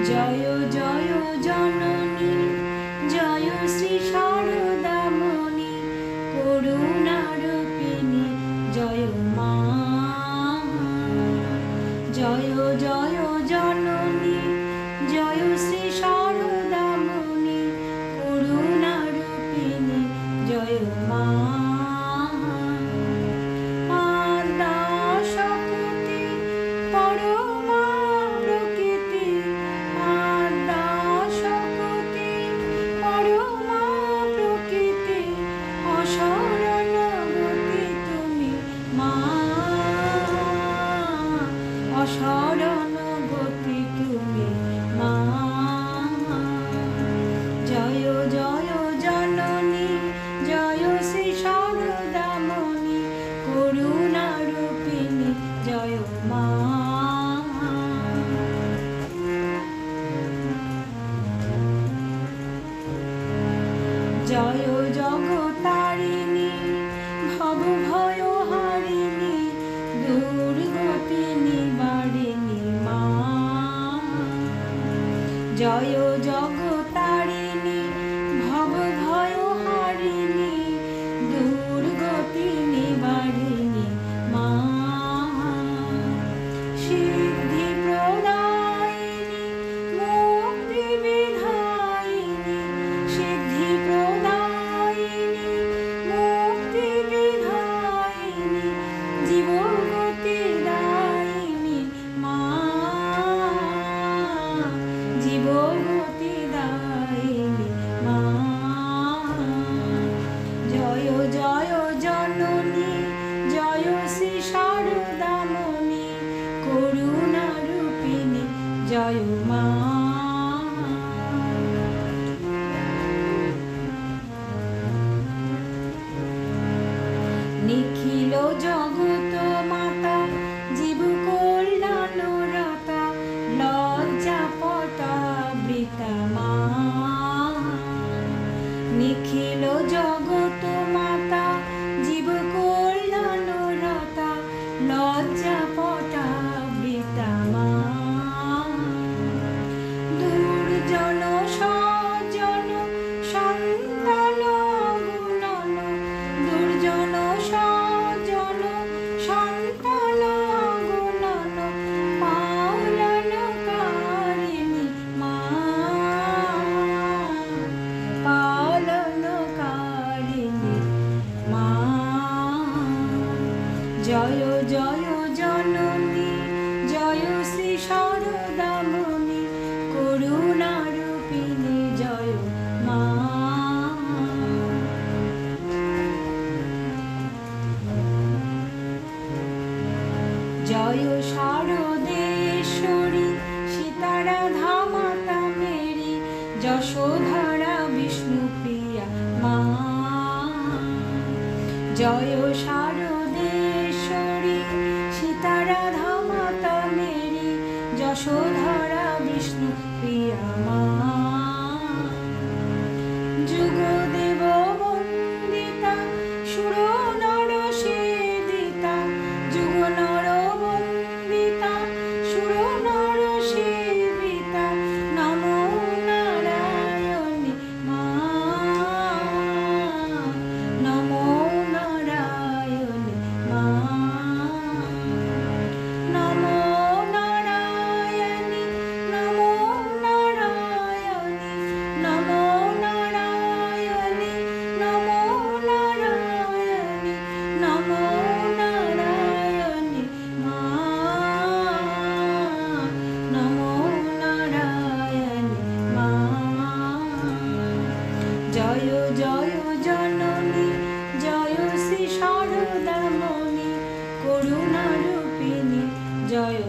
জয় জয় জননী জয় শ্রী শারদামণি করুণারূপিণী জয় মা। জয় জয় জননী জয় শ্রী শারদামণি করুণারূপিণী জয় মা। আদ্যা শক্তি পরমা প্রকৃতি, আদ্যা শক্তি পরমা প্রকৃতি, অসরণ গতি তুমি মা, অসরণ গতি তুমি মা। জয় জয় জননী জয় শ্রী শারদামণি করুণারূপিণী জয় মা। জয় জগতারিণী ভব ভয় হারিণী দুর্গতি নিবারিণী মা। জয় জগতারিণী ভব ভয় হারিণী দুর্গতি নিবারিণী মা। সিদ্ধি প্রদায়িনী মুক্তি বিধায়িনী, সিদ্ধি প্রদায়িনী মুক্তি বিধায়িনী, জীবগতি দায়িনী মা, জীবগতি দায়িনী মা। জয় জয় জননী জয় শ্রী শারদামণি করুণারূপিণী জয় মা। নিখিল জগত মাতা জীব কল্যাণ রতা লজ্জা পটাবৃতা মা। নিখিল জগত মাতা জীব কল্যাণ রতা লজ্জা পটাবৃতা মা। দুর্জন সজ্জন সন্তান গুণন, দুর্জন সজ্জন সন্তান গুণন পালনকারিণী মা, পালনকারিণী মা। জয় জয় জননী জয় শ্রী শারদামণি করুণারূপিণী জয় মা। জয় শারদেশ্বরী সীতারাধা মাতা মেরি যশোধরা বিষ্ণুপ্রিয়া মা। জয় শারদেশ্বরী সীতারাধা মাতা মেরি যশোধরা বিষ্ণুপ্রিয়া মা। যুগদেব বন্দিতা সুর নর সেবিতা, যুগ নর বন্দিতা সুর নর সেবিতা, নমো নারায়ণী মা, নমো নারায়ণী মা। নমো নারায়ণী নমো নারায়ণী নমো নারায়ণী নমো নারায়ণী নমো নারায়ণী মা, নমো নারায়ণী মা। জয় জয় জননী জয় শ্রী শারদামণি করুণারূপিণী জয়